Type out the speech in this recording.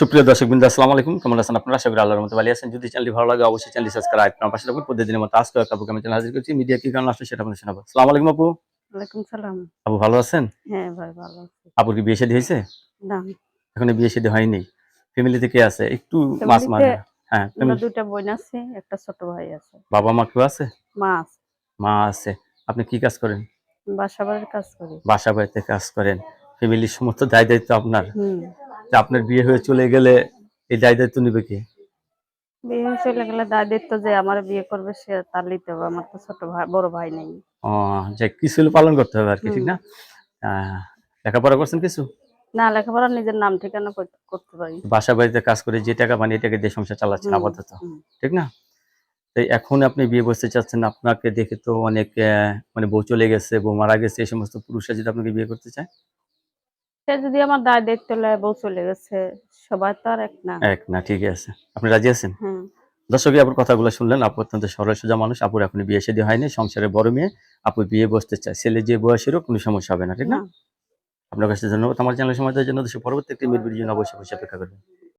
সুপ্রিয় দর্শকবৃন্দ, আসসালামু আলাইকুম। কেমন আছেন আপনারা? আশা করি আল্লাহর মতো ভালো আছেন। যদি চ্যানেলটি ভালো লাগে অবশ্যই চ্যানেলটি সাবস্ক্রাইব করার পাশে থাকুন। প্রতিদিনের মতো আজকে একটা আপুকে আমি চ্যানেল হাজির করছি। মিডিয়া কি কারণে আসলে সেটা আপনাদের শোনাবো। আসসালামু আলাইকুম আপু। ওয়ালাইকুম সালাম। আপু ভালো আছেন? হ্যাঁ ভাই ভালো আছি। আপুর কি বিয়ে শাদী হয়েছে? না, এখনো বিয়ে শাদী হয়নি। ফ্যামিলিতে কে আছে? একটু মাছ ফ্যামিলিতে মানে হ্যাঁ, আমরা ফ্যামিলি ২ টা বোন আছি, একটা ছোট ভাই আছে। বাবা মা কেউ আছে? মা আছে। মা আছে। আপনি কি কাজ করেন? বাসাবাড়ির কাজ করি। বাসা বাড়িতে কাজ করেন। ফ্যামিলির সমস্ত দায় দায়িত্ব আপনার। হুম। যে আপনার বিয়ে হয়ে চলে গেলে এই দায় দায়িত্ব নিবে কে? বিয়ে হয়ে চলে গেলে দায়-দায়িত্ব যে আমার বিয়ে করবে সে তার নিতে হবে। আমার তো ছোট ভাই বড় ভাই নেই। ও, যে কিছু হলে পালন করতে হবে আরকি, ঠিক হুম। না? আহ লেখাপড়া করছেন কিছু? না, লেখাপড়া নিজের নাম ঠিকানা করতে পারি। বাসা বাড়িতে কাজ করে যে টাকা পান এই টাকা দিয়ে সংসার চালাচ্ছেন হুম, আপাতত, হুম। ঠিক না? তো এখন আপনি বিয়ে বসতে চাচ্ছেন, আপনাকে দেখে তো অনেক মানে বউ চলে গেছে, বউ মারা গেছে, এই সমস্ত পুরুষরা যদি আপনাকে বিয়ে করতে চায়? সে যদি আমার দায়-দায়িত্ব লয়, বউ চলে গেছে, সবাই তো আর এক না। এক না, ঠিকই আছে। আপনি রাজি আছেন? হুম। দর্শক, আপুর কথাগুলো শুনলেন। আপু অত্যন্ত সরল সোজা মানুষ। আপুর এখনো বিয়ে শাদী হয়নি, সংসারের বড় মেয়ে। আপু বিয়ে বসতে চায়, ছেলে যে বয়সেরও কোনো সমস্যা হবে না, ঠিক না? না। আপনার কাছে ধন্যবাদ। আমার চ্যানেল সময় দেওয়ার জন্য। পরবর্তী একটি ভিডিওর জন্য অবশ্যই অপেক্ষা করবেন।